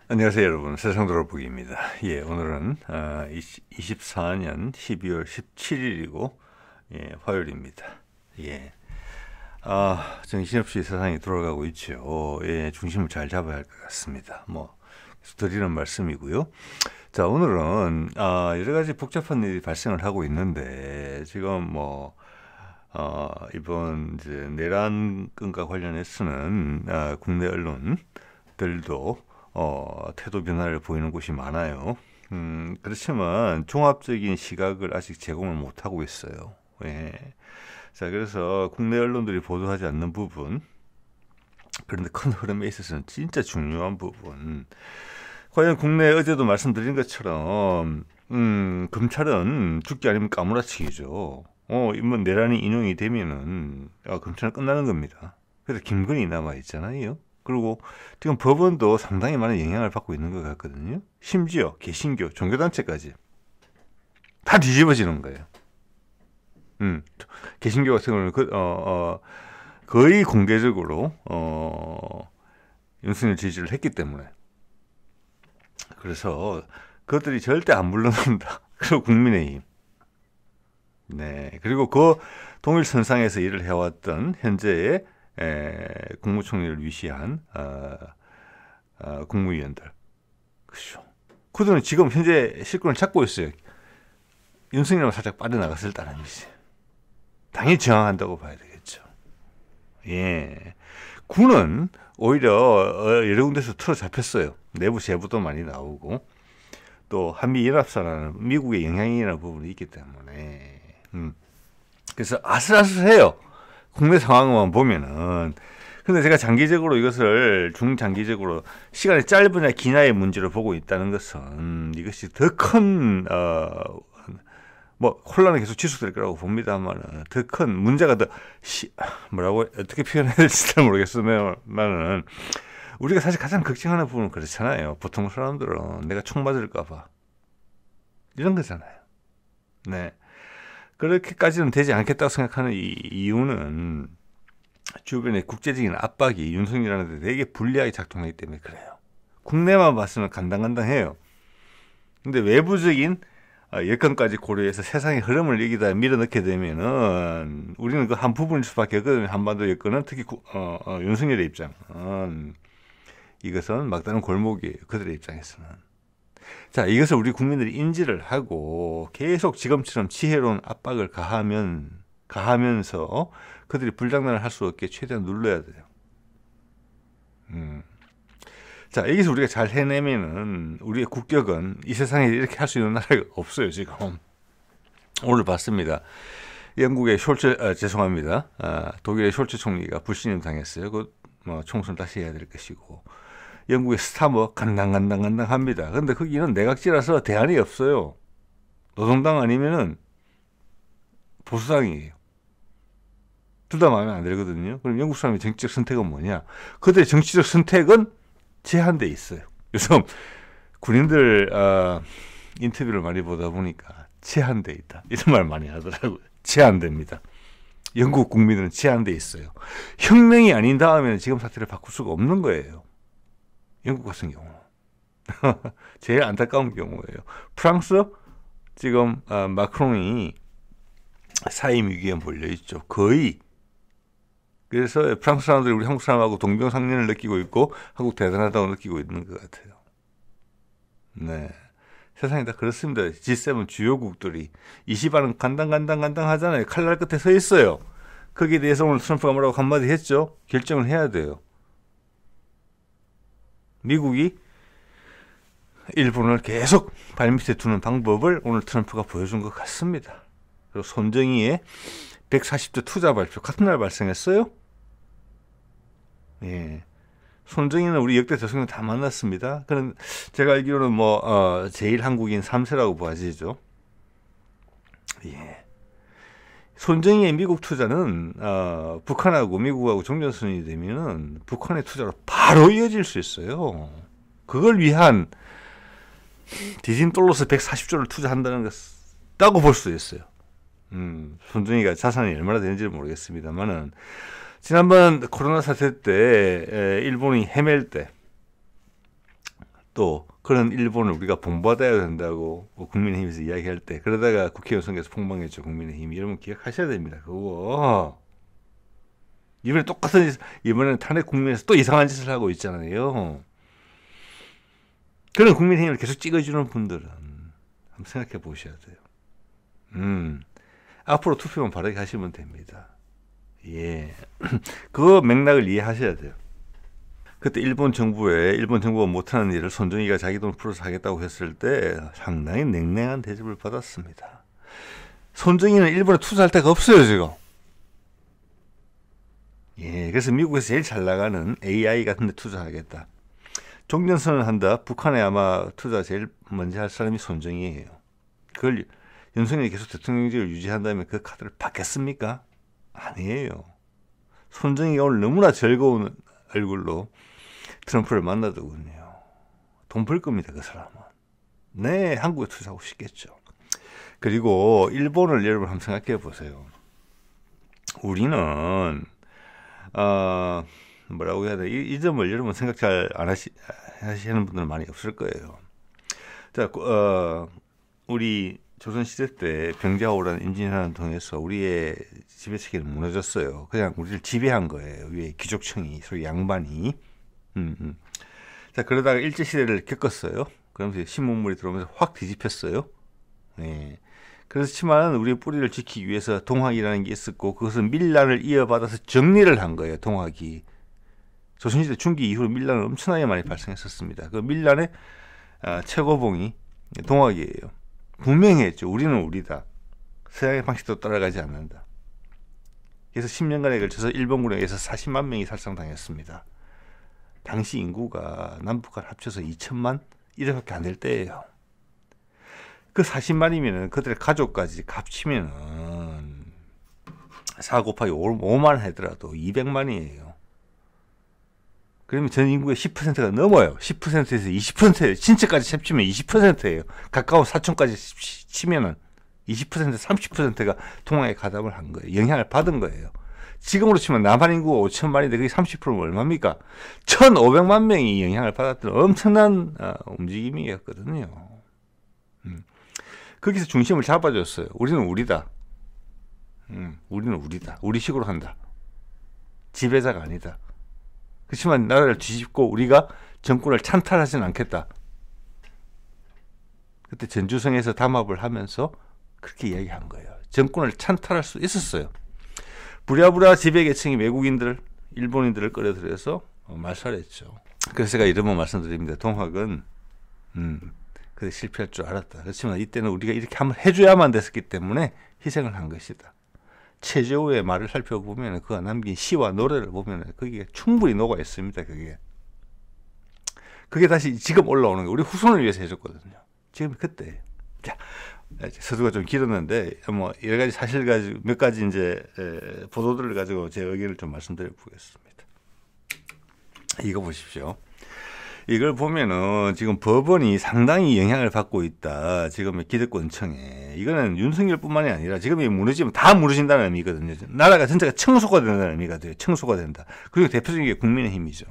안녕하세요 여러분, 세상돌아보기입니다. 예, 오늘은 24년 12월 17일이고 화요일입니다. 예, 정신없이 세상이 돌아가고 있죠. 예, 중심을 잘 잡아야 할 것 같습니다. 계속 드리는 말씀이고요. 자, 오늘은 여러 가지 복잡한 일이 발생을 하고 있는데 지금 이번 이제 내란건과 관련해서는 국내 언론들도 태도 변화를 보이는 곳이 많아요. 그렇지만 종합적인 시각을 아직 제공을 못하고 있어요. 예. 자, 그래서 국내 언론들이 보도하지 않는 부분, 그런데 큰 흐름에 있어서는 진짜 중요한 부분. 과연 국내 어제도 말씀드린 것처럼, 검찰은 죽기 아니면 까무라치기죠. 이번 내란이 인용이 되면은, 검찰은 끝나는 겁니다. 그래서 김건희 남아있잖아요. 그리고 지금 법원도 상당히 많은 영향을 받고 있는 것 같거든요. 심지어 개신교, 종교단체까지 다 뒤집어지는 거예요. 개신교 같은 경우는 거의 공개적으로 윤석열 지지를 했기 때문에, 그래서 그것들이 절대 안 물러난다. 그리고 국민의힘, 네, 그리고 그 동일선상에서 일을 해왔던 현재의 국무총리를 위시한 국무위원들, 그죠? 그들은 지금 현재 실권을 잡고 있어요. 윤석열만 살짝 빠져나갔을 때는 이제 당연히 저항한다고 봐야 되겠죠. 예, 군은 오히려 여러 군데서 틀어 잡혔어요. 내부 제보도 많이 나오고 또 한미연합사라는 미국의 영향이라는 부분이 있기 때문에 그래서 아슬아슬해요. 국내 상황만 보면은. 근데 제가 장기적으로 이것을 중장기적으로 시간이 짧으냐 기냐의 문제로 보고 있다는 것은 이것이 더 큰 혼란이 계속 지속될 거라고 봅니다만, 더 큰 문제가 뭐라고 어떻게 표현해야 될지 잘 모르겠으면은, 우리가 사실 가장 걱정하는 부분은 그렇잖아요. 보통 사람들은 내가 총 맞을까봐 이런 거잖아요. 네. 그렇게까지는 되지 않겠다고 생각하는 이유는 주변의 국제적인 압박이 윤석열한테 되게 불리하게 작동하기 때문에 그래요. 국내만 봤으면 간당간당해요. 근데 외부적인 여건까지 고려해서 세상의 흐름을 여기다 밀어넣게 되면은 우리는 그 한 부분일 수밖에 없거든요. 한반도 여건은 특히 윤석열의 입장은 이것은 막다른 골목이에요. 그들의 입장에서는. 자, 이것을 우리 국민들이 인지를 하고 계속 지금처럼 지혜로운 압박을 가하면서 그들이 불장난을 할 수 없게 최대한 눌러야 돼요. 자, 여기서 우리가 잘 해내면은 우리의 국격은 이 세상에 이렇게 할 수 있는 나라가 없어요, 지금. 오늘 봤습니다. 영국의 죄송합니다. 독일의 숄츠 총리가 불신임 당했어요. 총선 다시 해야 될 것이고. 영국의 스타머 간당간당합니다. 근데 거기는 내각제라서 대안이 없어요. 노동당 아니면은 보수당이에요. 둘 다 마음에 안 들거든요. 그럼 영국 사람의 정치적 선택은 뭐냐? 그들의 정치적 선택은 제한돼 있어요. 요즘 군인들 인터뷰를 많이 보다 보니까 제한돼 있다, 이런 말 많이 하더라고요. 제한됩니다. 영국 국민들은 제한돼 있어요. 혁명이 아닌 다음에는 지금 사태를 바꿀 수가 없는 거예요. 영국 같은 경우는. 제일 안타까운 경우예요. 프랑스 지금 마크롱이 사임 위기에 몰려 있죠. 거의. 그래서 프랑스 사람들이 우리 한국 사람하고 동병상련을 느끼고 있고 한국 대단하다고 느끼고 있는 것 같아요. 네, 세상이 다 그렇습니다. G7 주요국들이 20안은 간당 하잖아요. 칼날 끝에 서 있어요. 거기에 대해서 오늘 트럼프가 뭐라고 한마디 했죠. 결정을 해야 돼요. 미국이 일본을 계속 발밑에 두는 방법을 오늘 트럼프가 보여준 것 같습니다. 그리고 손정희의 140조 투자 발표 같은 날 발생했어요. 예. 손정희는 우리 역대 대통령 다 만났습니다. 그런 제가 알기로는 제일 한국인 3세라고 봐지죠. 예. 손정희의 미국 투자는 북한하고 미국하고 종전선언이 되면은 북한의 투자로 바로 이어질 수 있어요. 그걸 위한 디진돌로스 140조를 투자한다는 것다고 볼 수 있어요. 손정희가 자산이 얼마나 되는지는 모르겠습니다만은 지난번 코로나 사태 때 일본이 헤맬 때 또 그런 일본을 우리가 본받아야 된다고 국민의힘에서 이야기할 때 그러다가 국회의원 선거에서 폭망했죠. 국민의힘이. 여러분 기억하셔야 됩니다. 그거 이번에는 탄핵 국면에서 또 이상한 짓을 하고 있잖아요. 그런 국민의힘을 계속 찍어주는 분들은 한번 생각해 보셔야 돼요. 앞으로 투표만 바르게 하시면 됩니다. 예, 그 맥락을 이해하셔야 돼요. 그때 일본 정부가 못하는 일을 손정희가 자기 돈을 풀어서 하겠다고 했을 때 상당히 냉랭한 대접을 받았습니다. 손정희는 일본에 투자할 데가 없어요, 지금. 예, 그래서 미국에서 제일 잘 나가는 AI 같은 데 투자하겠다. 종전선언을 한다. 북한에 아마 투자 제일 먼저 할 사람이 손정희예요. 그걸 윤석열이 계속 대통령직을 유지한다면 그 카드를 받겠습니까? 아니에요. 손정희가 오늘 너무나 즐거운 얼굴로 트럼프를 만나더군요. 돈 벌 겁니다, 그 사람은. 네, 한국에 투자하고 싶겠죠. 그리고 일본을 여러분 한번 생각해 보세요. 우리는 뭐라고 해야 돼? 이 점을 여러분 생각 잘 안 하시는 분들은 많이 없을 거예요. 자, 우리 조선시대 때 병자호란 임진왜란을 통해서 우리의 지배체계는 무너졌어요. 그냥 우리를 지배한 거예요. 위에 귀족층이, 소위 양반이. 자, 그러다가 일제시대를 겪었어요. 그러면서 신문물이 들어오면서 확 뒤집혔어요. 네. 그렇지만 우리의 뿌리를 지키기 위해서 동학이라는 게 있었고 그것은 밀란을 이어받아서 정리를 한 거예요. 동학이. 조선시대 중기 이후로 밀란은 엄청나게 많이 발생했었습니다. 그 밀란의 최고봉이 동학이에요. 분명히 했죠. 우리는 우리다. 서양의 방식도 따라가지 않는다. 그래서 10년간에 걸쳐서 일본군에 의해서 40만 명이 살상당했습니다. 당시 인구가 남북한 합쳐서 2천만 1회밖에 안 될 때예요. 그 40만이면은 그들의 가족까지 값치면은 4 곱하기 5만 하더라도 200만이에요. 그러면 전 인구의 10%가 넘어요. 10%에서 20%예요. 친척까지 합치면 20%예요. 가까운 사촌까지 치면은 20% 30%가 동학에 가담을 한 거예요. 영향을 받은 거예요. 지금으로 치면 남한 인구가 5천만인데 그게 30%면 얼마입니까? 1,500만 명이 영향을 받았던 엄청난 움직임이었거든요. 거기서 중심을 잡아줬어요. 우리는 우리다. 우리는 우리다. 우리식으로 한다. 지배자가 아니다. 그렇지만 나라를 뒤집고 우리가 정권을 찬탈하지는 않겠다. 그때 전주성에서 담합을 하면서 그렇게 이야기한 거예요. 정권을 찬탈할 수 있었어요. 부랴부랴 지배계층이 외국인들, 일본인들을 끌어들여서 말살했죠. 그래서 제가 이런 번 말씀드립니다. 동학은 그래 실패할 줄 알았다. 그렇지만 이때는 우리가 이렇게 한번 해줘야만 됐었기 때문에 희생을 한 것이다. 최저우의 말을 살펴보면 그가 남긴 시와 노래를 보면 거기에 충분히 녹아 있습니다. 그게 다시 지금 올라오는 거 우리 후손을 위해서 해줬거든요. 지금 그때. 자, 서두가 좀 길었는데 뭐 여러 가지 사실 가지고 몇 가지 이제 보도들을 가지고 제 의견을 좀 말씀드려 보겠습니다. 이거 보십시오. 이걸 보면은 지금 법원이 상당히 영향을 받고 있다. 지금 기득권층에. 이거는 윤석열뿐만이 아니라 지금 이 무너지면 다 무너진다는 의미거든요. 나라가 전체가 청소가 된다는 의미가 돼요. 청소가 된다. 그리고 대표적인 게 국민의힘이죠.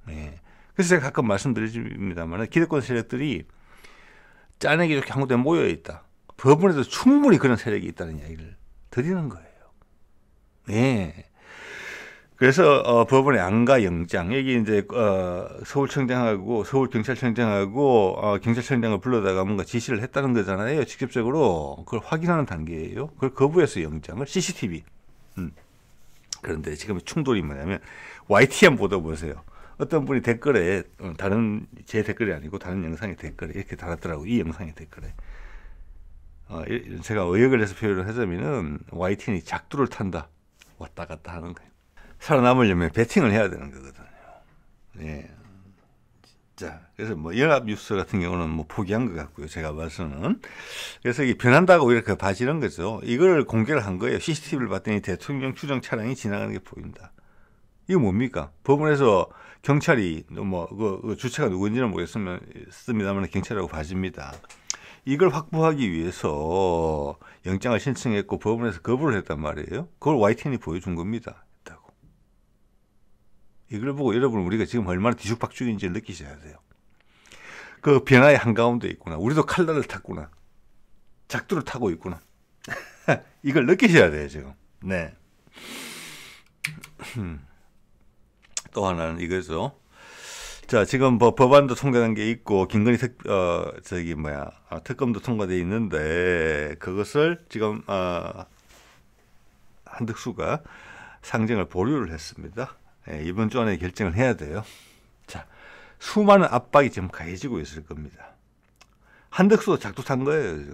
네. 그래서 제가 가끔 말씀드립니다만 기득권 세력들이 짜내기 좋게 한 군데 모여 있다. 법원에도 충분히 그런 세력이 있다는 이야기를 드리는 거예요. 네. 그래서 법원의 안가 영장 여기 이제 서울청장하고 서울경찰청장하고 경찰청장을 불러다가 뭔가 지시를 했다는 거잖아요. 직접적으로 그걸 확인하는 단계예요. 그걸 거부해서 영장을 CCTV. 그런데 지금 충돌이 뭐냐면 YTN 보도 보세요. 어떤 분이 댓글에 다른 제 댓글이 아니고 다른 영상의 댓글에 이렇게 달았더라고. 이 영상의 댓글에 제가 의역을 해서 표현을 하자면은 YTN이 작두를 탄다. 왔다 갔다 하는 거예요. 살아남으려면 배팅을 해야 되는 거거든요. 예. 자, 그래서 뭐 연합뉴스 같은 경우는 뭐 포기한 것 같고요. 제가 봐서는. 그래서 이게 변한다고 이렇게 봐지는 거죠. 이걸 공개를 한 거예요. CCTV를 봤더니 대통령 추정 차량이 지나가는 게 보인다. 이거 뭡니까? 법원에서 경찰이 뭐 그 주체가 누군지는 모르겠습니다만 경찰이라고 봐집니다. 이걸 확보하기 위해서 영장을 신청했고 법원에서 거부를 했단 말이에요. 그걸 YTN이 보여준 겁니다. 이걸 보고 여러분 우리가 지금 얼마나 뒤죽박죽인지 느끼셔야 돼요. 그 변화의 한가운데 있구나. 우리도 칼날을 탔구나. 작두를 타고 있구나. 이걸 느끼셔야 돼요, 지금. 네. 또 하나는 이거죠. 자, 지금 법안도 통과된 게 있고, 김건희 특검도 통과돼 있는데, 그것을 지금, 한덕수가 상정을 보류를 했습니다. 예, 이번 주 안에 결정을 해야 돼요. 자, 수많은 압박이 지금 가해지고 있을 겁니다. 한덕수도 작두 탄 거예요, 지금.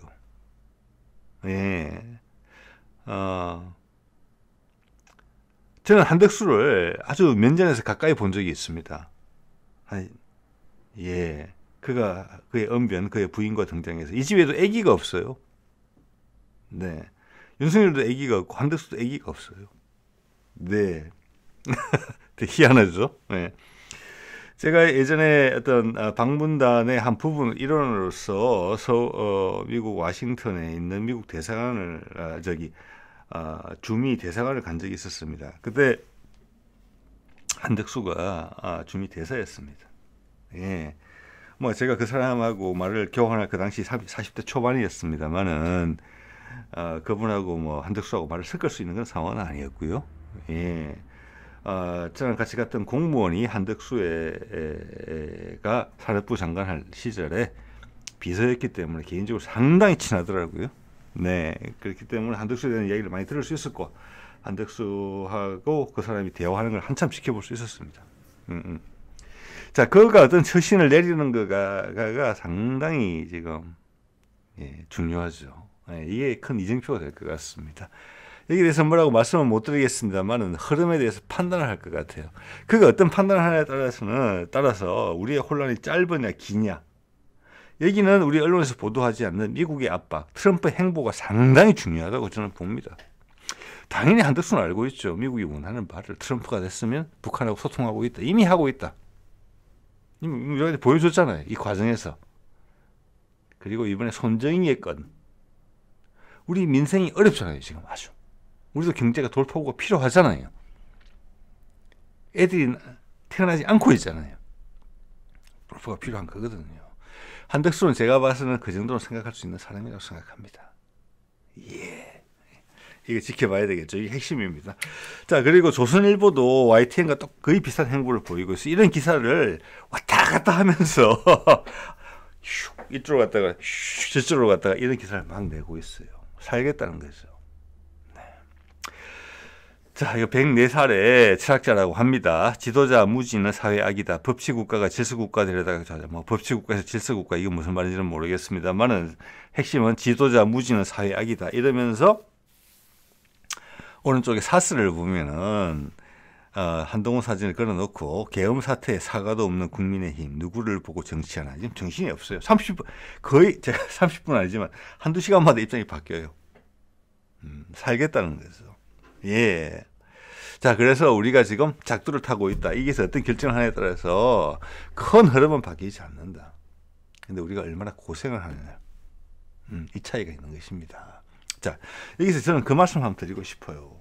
예. 저는 한덕수를 아주 면전에서 가까이 본 적이 있습니다. 예. 그의 언변, 그의 부인과 등장해서. 이 집에도 아기가 없어요. 네. 윤석열도 아기가 없고, 한덕수도 아기가 없어요. 네. 되게 희한하죠? 네. 제가 예전에 어떤 방문단의 한 부분 일원으로서 미국 와싱턴에 있는 미국 대사관을 주미 대사관을 간 적이 있었습니다. 그때 한덕수가 주미 대사였습니다. 예. 뭐 제가 그 사람하고 말을 교환할 그 당시 40대 초반이었습니다만은 그분하고 뭐 한덕수하고 말을 섞을 수 있는 그런 상황은 아니었고요. 예. 저랑 같이 갔던 공무원이 한덕수가 산업부 장관 할 시절에 비서였기 때문에 개인적으로 상당히 친하더라고요. 네, 그렇기 때문에 한덕수에 대한 이야기를 많이 들을 수 있었고, 한덕수하고 그 사람이 대화하는 걸 한참 지켜볼 수 있었습니다. 자, 그가 어떤 처신을 내리는 거가 상당히 지금 중요하죠. 이게 큰 이정표가 될 것 같습니다. 여기에 대해서 뭐라고 말씀은 못 드리겠습니다만은 흐름에 대해서 판단을 할 것 같아요. 그가 어떤 판단을 하냐에 따라서 우리의 혼란이 짧으냐 기냐. 여기는 우리 언론에서 보도하지 않는 미국의 압박, 트럼프의 행보가 상당히 중요하다고 저는 봅니다. 당연히 한덕수는 알고 있죠. 미국이 원하는 바를 트럼프가 됐으면 북한하고 소통하고 있다. 이미 하고 있다. 이미 우리한테 보여줬잖아요. 이 과정에서. 그리고 이번에 손정희의 건. 우리 민생이 어렵잖아요. 지금 아주. 우리도 경제가 돌파구가 필요하잖아요. 애들이 태어나지 않고 있잖아요. 돌파가 필요한 거거든요. 한덕수는 제가 봐서는 그 정도로 생각할 수 있는 사람이라고 생각합니다. 예. 이거 지켜봐야 되겠죠. 이게 핵심입니다. 자, 그리고 조선일보도 YTN과 또 거의 비슷한 행보를 보이고 있어요. 이런 기사를 왔다 갔다 하면서 이쪽으로 갔다가 저쪽으로 갔다가 이런 기사를 막 내고 있어요. 살겠다는 거죠. 네. 자, 이거 104살의 철학자라고 합니다. 지도자 무지는 사회악이다. 법치국가가 질서국가 되려다가 뭐 법치국가에서 질서국가 이게 무슨 말인지는 모르겠습니다만은 핵심은 지도자 무지는 사회악이다. 이러면서 오른쪽에 사스를 보면은 한동훈 사진을 걸어놓고 계엄 사태에 사과도 없는 국민의힘 누구를 보고 정치하나. 지금 정신이 없어요. 30분 거의 제가 30분 아니지만 한두 시간마다 입장이 바뀌어요. 살겠다는 거죠. 예. 자, 그래서 우리가 지금 작두를 타고 있다. 이게서 어떤 결정을 하냐에 따라서 큰 흐름은 바뀌지 않는다. 근데 우리가 얼마나 고생을 하느냐. 이 차이가 있는 것입니다. 자, 여기서 저는 그 말씀 한번 드리고 싶어요.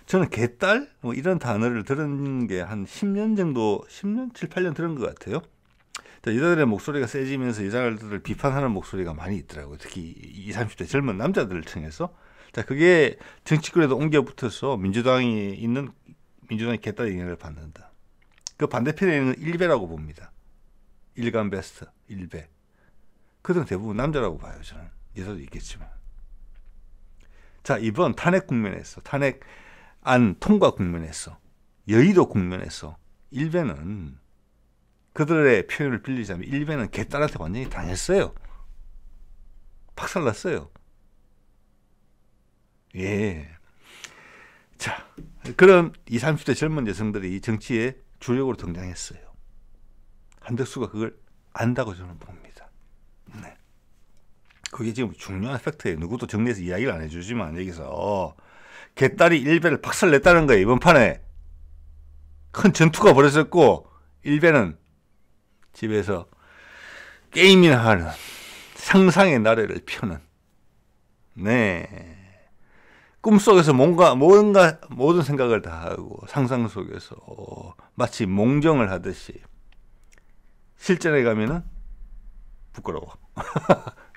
저는 개딸? 뭐 이런 단어를 들은 게 한 10년 정도, 10년, 7, 8년 들은 것 같아요. 자, 여자들의 목소리가 세지면서 여자들을 비판하는 목소리가 많이 있더라고요. 특히 20, 30대 젊은 남자들을 통해서. 자, 그게 정치권에도 옮겨 붙어서 민주당이 개딸 영향을 받는다. 그 반대편에 있는 일베라고 봅니다. 일간 베스트, 일베. 그들은 대부분 남자라고 봐요, 저는. 여자도 있겠지만. 자, 이번 탄핵 국면에서, 탄핵안 통과 국면에서, 여의도 국면에서, 일베는, 그들의 표현을 빌리자면, 일베는 개딸한테 완전히 당했어요. 박살났어요. 예. 자, 그런 20, 30대 젊은 여성들이 정치에 주력으로 등장했어요. 한덕수가 그걸 안다고 저는 봅니다. 네. 그게 지금 중요한 팩트예요. 누구도 정리해서 이야기를 안 해주지만 여기서 개딸이 일베를 박살냈다는 거예요. 이번 판에 큰 전투가 벌어졌고 일베는 집에서 게임이나 하는 상상의 나래를 펴는 네 꿈속에서 모든 생각을 다 하고 상상 속에서 마치 몽정을 하듯이 실전에 가면은 부끄러워.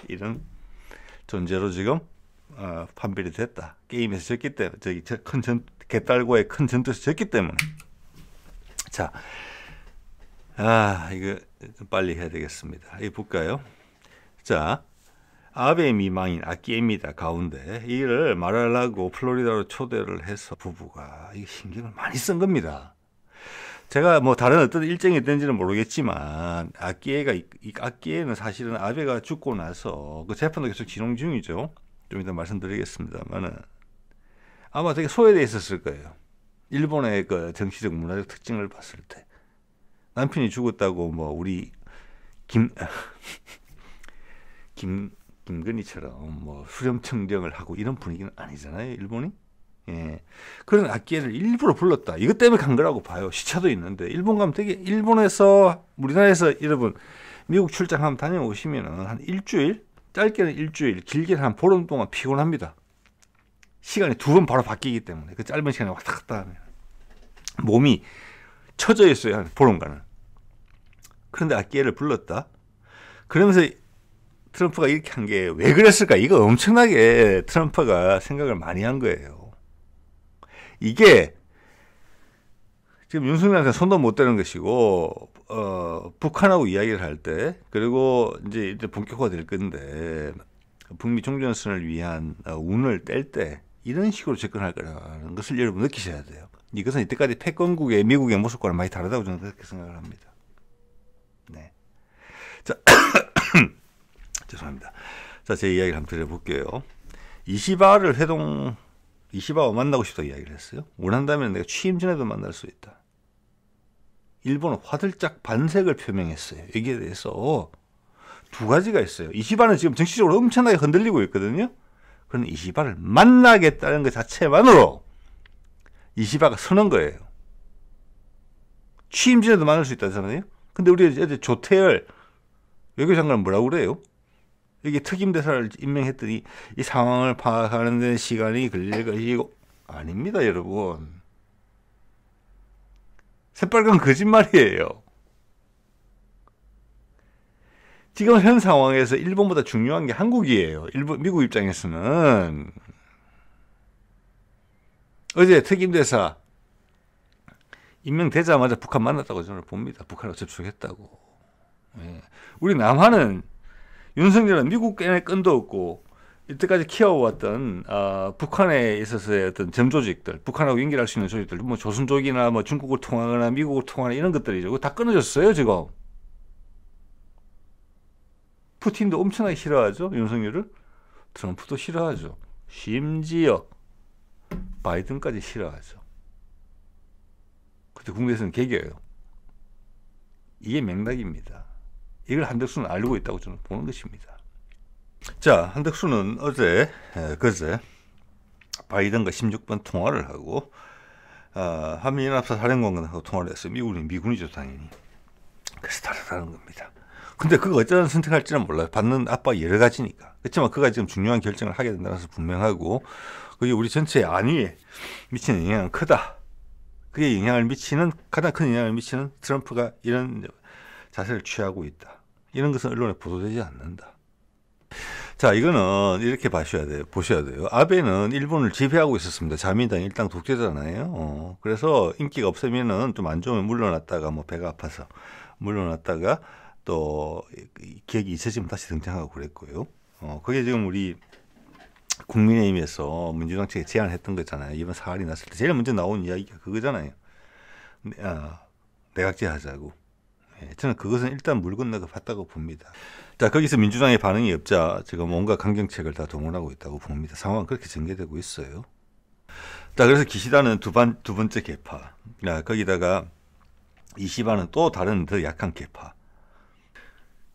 이런 존재로 지금 판별이 됐다. 게임에서 졌기 때문에, 개딸과의 큰 전투에서 졌기 때문에. 자, 이거 좀 빨리 해야 되겠습니다. 이거 볼까요? 자, 아베 미망인 아키에입니다. 가운데 이를 말하려고 플로리다로 초대를 해서 부부가 이 신경을 많이 쓴 겁니다. 제가 뭐 다른 어떤 일정이 있는지는 모르겠지만 아키에는 사실은 아베가 죽고 나서 그 재판도 계속 진행 중이죠. 좀 이따 말씀드리겠습니다만은 아마 되게 소외되어 있었을 거예요. 일본의 그 정치적 문화적 특징을 봤을 때 남편이 죽었다고 뭐 우리 김건희처럼 뭐 수렴청정을 하고 이런 분위기는 아니잖아요, 일본이. 예. 그런 악기를 일부러 불렀다. 이것 때문에 간 거라고 봐요. 시차도 있는데. 일본 가면 되게, 일본에서, 우리나라에서 여러분, 미국 출장 한번 다녀오시면은 한 일주일, 짧게는 일주일, 길게는 한 보름 동안 피곤합니다. 시간이 2번 바로 바뀌기 때문에. 그 짧은 시간에 왔다 갔다 하면. 몸이 처져 있어요, 한 보름간은. 그런데 악기를 불렀다. 그러면서 트럼프가 이렇게 한 게 왜 그랬을까? 이거 엄청나게 트럼프가 생각을 많이 한 거예요. 이게 지금 윤석열한테 손도 못 대는 것이고, 북한하고 이야기를 할 때, 그리고 이제 본격화될 건데, 북미 종전선을 위한 운을 뗄 때, 이런 식으로 접근할 거라는 것을 여러분 느끼셔야 돼요. 이것은 이때까지 패권국의 미국의 모습과는 많이 다르다고 저는 그렇게 생각을 합니다. 네. 자, 죄송합니다. 자, 제 이야기를 한번 드려볼게요. 이시바와 만나고 싶다고 이야기를 했어요. 원한다면 내가 취임 전에도 만날 수 있다. 일본은 화들짝 반색을 표명했어요. 여기에 대해서 두 가지가 있어요. 이시바는 지금 정치적으로 엄청나게 흔들리고 있거든요. 그런 이시바를 만나겠다는 것 자체만으로 이시바가 서는 거예요. 취임 전에도 만날 수 있다잖아요. 근데 우리 어제 조태열 외교장관은 뭐라고 그래요? 이게 특임대사를 임명했더니 이 상황을 파악하는 데 시간이 걸릴 것이고, 아닙니다, 여러분. 새빨간 거짓말이에요. 지금 현 상황에서 일본보다 중요한 게 한국이에요. 미국 입장에서는. 어제 특임대사 임명되자마자 북한 만났다고 저는 봅니다. 북한하고 접촉했다고. 예. 우리 남한은 윤석열은 미국의 끈도 없고 이때까지 키워왔던 북한에 있어서의 어떤 점조직들, 북한하고 연결할 수 있는 조직들, 뭐 조선족이나 뭐 중국을 통하거나 미국을 통하거나 이런 것들이죠. 다 끊어졌어요, 지금. 푸틴도 엄청나게 싫어하죠, 윤석열을. 트럼프도 싫어하죠. 심지어 바이든까지 싫어하죠. 그때 국내에서는 개겨요. 이게 맥락입니다. 이걸 한덕수는 알고 있다고 저는 보는 것입니다. 자, 한덕수는 그제 바이든과 16번 통화를 하고 한미연합사 사령관하고 통화를 했어요. 미군이죠, 당연히. 그래서 다르다는 겁니다. 근데 그거 어쩌면 선택할지는 몰라요. 받는 압박이 여러 가지니까. 그렇지만 그가 지금 중요한 결정을 하게 된다는 것은 분명하고, 그게 우리 전체의 안위에 미치는 영향은 크다. 그게 가장 큰 영향을 미치는 트럼프가 이런 자세를 취하고 있다. 이런 것은 언론에 보도되지 않는다. 자, 이거는 이렇게 보셔야 돼요. 아베는 일본을 지배하고 있었습니다. 자민당 일당 독재자잖아요. 그래서 인기가 없으면은 좀 안 좋으면 물러났다가 뭐 배가 아파서 물러났다가 또 기억이 잊혀지면 다시 등장하고 그랬고요. 그게 지금 우리 국민의힘에서 민주당 측에 제안을 했던 거잖아요. 이번 사활이 났을 때 제일 먼저 나온 이야기가 그거잖아요. 내각제 하자고. 저는 그것은 일단 물 건너가 봤다고 봅니다. 자, 거기서 민주당의 반응이 없자 지금 온갖 강경책을 다 동원하고 있다고 봅니다. 상황은 그렇게 전개되고 있어요. 자, 그래서 기시다는 두 번째 개파. 거기다가 이시바는 또 다른 더 약한 개파.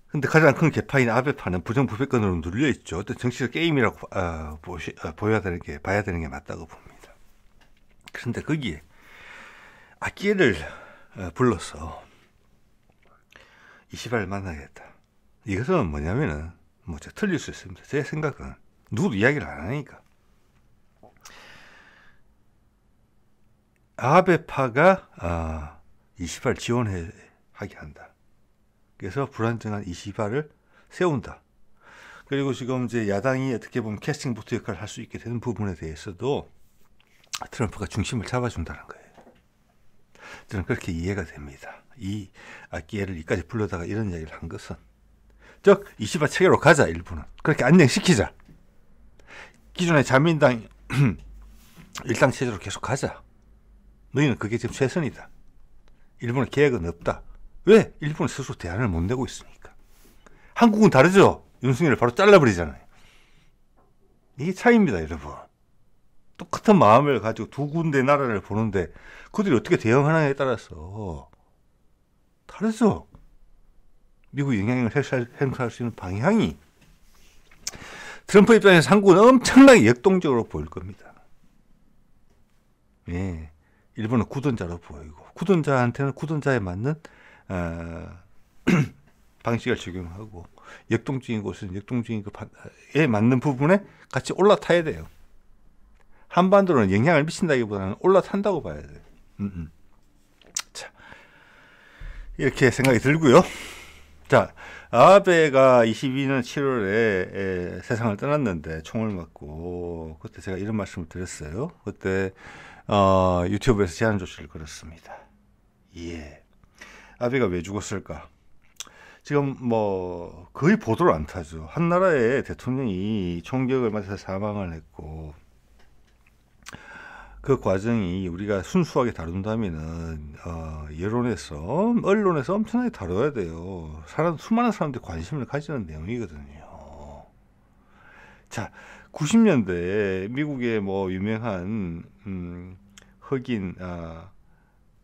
근데 가장 큰 개파인 아베파는 부정부패권으로 눌려 있죠. 어떤 정치적 게임이라고 봐야 되는 게 맞다고 봅니다. 그런데 거기에 아키에를 불러서 이시바를 만나겠다. 이것은 뭐냐면은 틀릴 수 있습니다. 제 생각은 누구도 이야기를 안 하니까. 아베파가 이시바를 지원하게 한다. 그래서 불안정한 이시바를 세운다. 그리고 지금 이제 야당이 어떻게 보면 캐스팅 보트 역할을 할 수 있게 되는 부분에 대해서도 트럼프가 중심을 잡아준다는 거예요. 저는 그렇게 이해가 됩니다. 이 기회를 이까지 불러다가 이런 이야기를 한 것은, 즉 이시바 체계로 가자. 일본은 그렇게 안정시키자. 기존의 자민당 일당 체제로 계속 가자. 너희는 그게 지금 최선이다. 일본의 계획은 없다. 왜? 일본은 스스로 대안을 못 내고 있으니까. 한국은 다르죠. 윤석열을 바로 잘라버리잖아요. 이게 차이입니다, 여러분. 똑같은 마음을 가지고 두 군데 나라를 보는데 그들이 어떻게 대응하느냐에 따라서 다르죠. 미국이 영향력을 행사할 수 있는 방향이, 트럼프 입장에서 한국은 엄청나게 역동적으로 보일 겁니다. 예, 일본은 굳은자로 보이고, 굳은자한테는 굳은자에 맞는 방식을 적용하고, 역동적인 곳은 역동적인 것에 맞는 부분에 같이 올라타야 돼요. 한반도는 영향을 미친다기보다는 올라탄다고 봐야 돼요. 자, 이렇게 생각이 들고요. 자, 아베가 22년 7월에 세상을 떠났는데, 총을 맞고, 그때 제가 이런 말씀을 드렸어요. 그때 유튜브에서 제한 조치를 걸었습니다. 예, 아베가 왜 죽었을까? 지금 뭐 거의 보도를 안 타죠. 한 나라의 대통령이 총격을 맞아서 사망을 했고, 그 과정이 우리가 순수하게 다룬다면은 여론에서, 언론에서 엄청나게 다뤄야 돼요. 수많은 사람들이 관심을 가지는 내용이거든요. 자, 90년대 미국의 뭐 유명한 흑인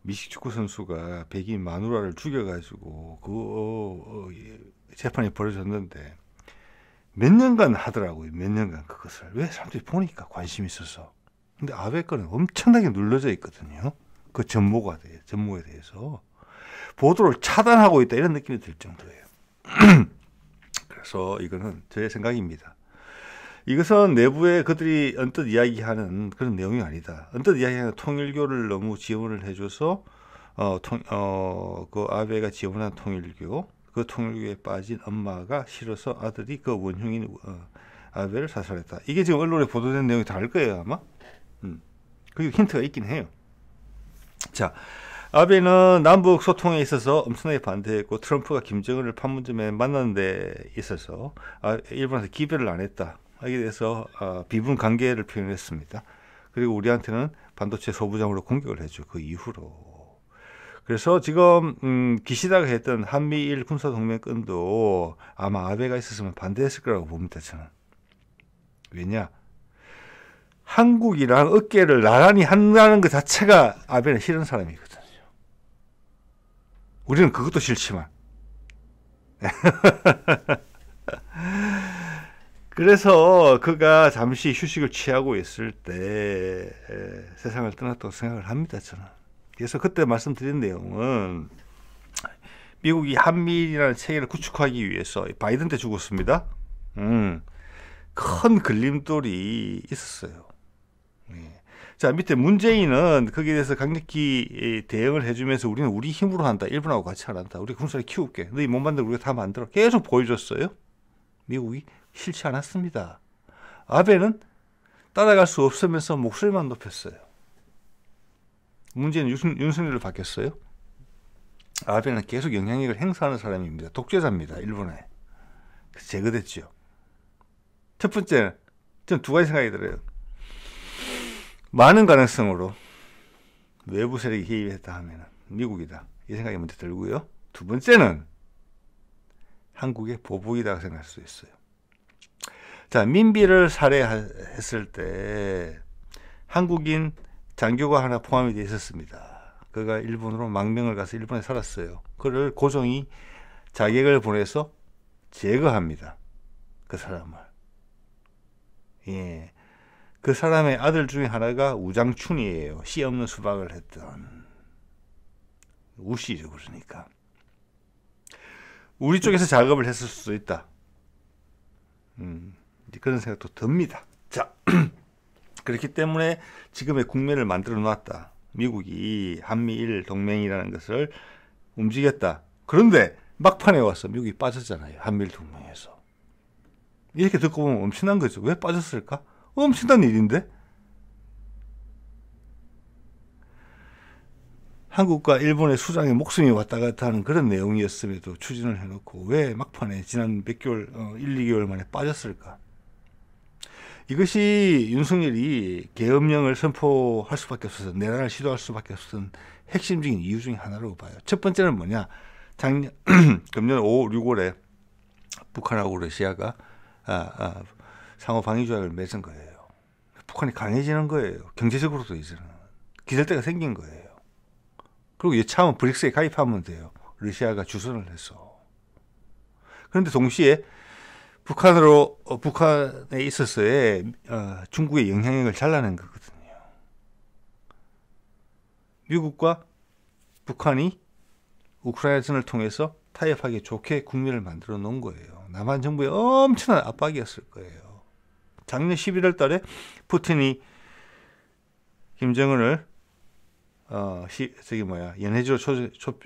미식 축구 선수가 백인 마누라를 죽여가지고 그 재판이 벌어졌는데 몇 년간 하더라고요. 몇 년간 그것을. 왜? 사람들이 보니까 관심이 있어서. 근데 아베 거는 엄청나게 눌러져 있거든요. 그 전모에 대해서 보도를 차단하고 있다, 이런 느낌이 들 정도예요. 그래서 이거는 제 생각입니다. 이것은 내부에 그들이 언뜻 이야기하는 그런 내용이 아니다. 언뜻 이야기하는 통일교를 너무 지원을 해줘서 그 아베가 지원한 통일교, 그 통일교에 빠진 엄마가 싫어서 아들이 그 원흉인 아베를 사살했다. 이게 지금 언론에 보도된 내용이 다를 거예요, 아마. 그게 힌트가 있긴 해요. 자, 아베는 남북 소통에 있어서 엄청나게 반대했고, 트럼프가 김정은을 판문점에 만나는 데 있어서 일본한테 기별을 안 했다. 여기에 대해서 비분 관계를 표현했습니다. 그리고 우리한테는 반도체 소부장으로 공격을 했죠. 그 이후로. 그래서 지금 기시다가 했던 한미일 군사동맹권도 아마 아베가 있었으면 반대했을 거라고 봅니다, 저는. 왜냐? 한국이랑 어깨를 나란히 한다는 것 자체가 아베는 싫은 사람이거든요. 우리는 그것도 싫지만. 그래서 그가 잠시 휴식을 취하고 있을 때 세상을 떠났다고 생각을 합니다, 저는. 그래서 그때 말씀드린 내용은 미국이 한미일이라는 체계를 구축하기 위해서 바이든 때 죽었습니다. 큰 걸림돌이 있었어요. 자, 밑에 문재인은 거기에 대해서 강력히 대응을 해주면서 우리는 우리 힘으로 한다. 일본하고 같이 안 한다. 우리 군사를 키울게. 너희 못 만들고 우리가 다 만들어. 계속 보여줬어요. 미국이 싫지 않았습니다. 아베는 따라갈 수 없으면서 목소리만 높였어요. 문재인은 윤석열로 바뀌었어요. 아베는 계속 영향력을 행사하는 사람입니다. 독재자입니다. 일본에. 그래서 제거됐죠. 첫 번째, 저는 두 가지 생각이 들어요. 많은 가능성으로 외부 세력이 개입했다 하면 미국이다, 이 생각이 먼저 들고요. 두 번째는 한국의 보복이다 생각할 수 있어요. 자, 민비를 살해했을 때 한국인 장교가 하나 포함이 되어 있었습니다. 그가 일본으로 망명을 가서 일본에 살았어요. 그를 고종이 자객을 보내서 제거합니다. 그 사람을. 예. 그 사람의 아들 중에 하나가 우장춘이에요. 씨 없는 수박을 했던 우씨죠. 그러니까 우리 쪽에서 작업을 했을 수도 있다. 그런 생각도 듭니다. 자, 그렇기 때문에 지금의 국면을 만들어 놨다. 미국이 한미일 동맹이라는 것을 움직였다. 그런데 막판에 와서 미국이 빠졌잖아요. 한미일 동맹에서. 이렇게 듣고 보면 엄청난 거죠. 왜 빠졌을까? 엄청난 일인데. 한국과 일본의 수장의 목숨이 왔다 갔다 하는 그런 내용이었음에도 추진을 해놓고 왜 막판에 지난 몇 개월, 1, 2개월 만에 빠졌을까? 이것이 윤석열이 계엄령을 선포할 수밖에 없어서 내란을 시도할 수밖에 없었던 핵심적인 이유 중에 하나라고 봐요. 첫 번째는 뭐냐? 금년 5, 6월에 북한하고 러시아가 상호 방위 조약을 맺은 거예요. 북한이 강해지는 거예요. 경제적으로도 이제는 기댈데가 생긴 거예요. 그리고 여차하면 브릭스에 가입하면 돼요. 러시아가 주선을 해서. 그런데 동시에 북한에 있어서의 중국의 영향력을 잘라낸 거거든요. 미국과 북한이 우크라이나전을 통해서 타협하기 좋게 국면을 만들어 놓은 거예요. 남한 정부의 엄청난 압박이었을 거예요. 작년 11월 달에 푸틴이 김정은을 연해주로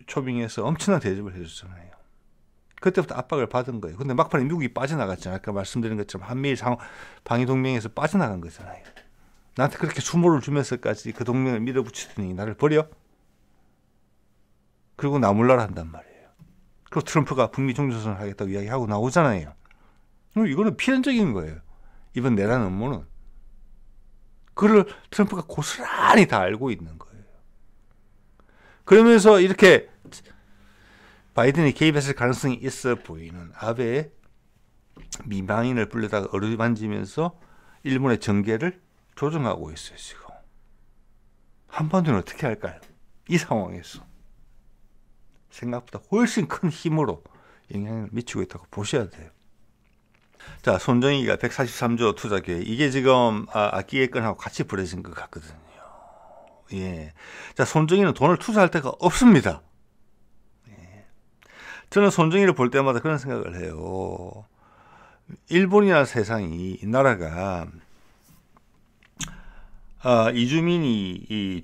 초빙해서 엄청난 대접을 해줬잖아요. 그때부터 압박을 받은 거예요. 근데 막판에 미국이 빠져나갔잖아요. 아까 말씀드린 것처럼 한미일 방위동맹에서 빠져나간 거잖아요. 나한테 그렇게 수모를 주면서까지 그 동맹을 밀어붙이더니 나를 버려? 그리고 나몰라라 한단 말이에요. 그리고 트럼프가 북미 종전선언을 하겠다고 이야기하고 나오잖아요. 이거는 필연적인 거예요. 이번 내란 음모는. 그걸 트럼프가 고스란히 다 알고 있는 거예요. 그러면서 이렇게 바이든이 개입했을 가능성이 있어 보이는 아베의 미망인을 불러다가 어루만지면서 일본의 전개를 조정하고 있어요. 지금 한반도는 어떻게 할까요? 이 상황에서 생각보다 훨씬 큰 힘으로 영향을 미치고 있다고 보셔야 돼요. 자, 손정희가 143조 투자 계획, 이게 지금 악기 개건하고 같이 벌어진 것 같거든요. 예. 자, 손정희는 돈을 투자할 데가 없습니다. 예. 저는 손정희를 볼 때마다 그런 생각을 해요. 일본이나 세상이, 이 나라가 이주민이 이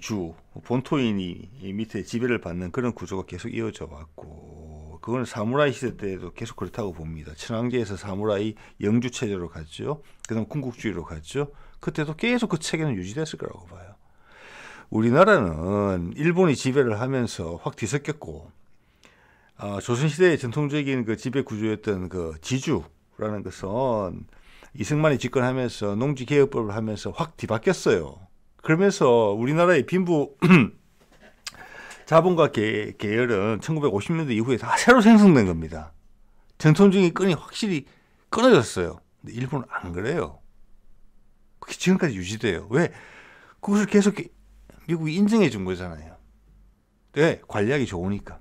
본토인이 이 밑에 지배를 받는 그런 구조가 계속 이어져 왔고, 그거는 사무라이 시대 때도 계속 그렇다고 봅니다. 천황제에서 사무라이 영주 체제로 갔죠. 그다음 군국주의로 갔죠. 그때도 계속 그 체계는 유지됐을 거라고 봐요. 우리나라는 일본이 지배를 하면서 확 뒤섞였고, 조선시대의 전통적인 그 지배 구조였던 그 지주라는 것은 이승만이 집권하면서 농지개혁법을 하면서 확 뒤바뀌었어요. 그러면서 우리나라의 빈부 자본과 계열은 1950년대 이후에 다 새로 생성된 겁니다. 전통적인 끈이 확실히 끊어졌어요. 근데 일본은 안 그래요. 그게 지금까지 유지돼요. 왜? 그것을 계속 미국이 인정해 준 거잖아요. 네, 관리하기 좋으니까.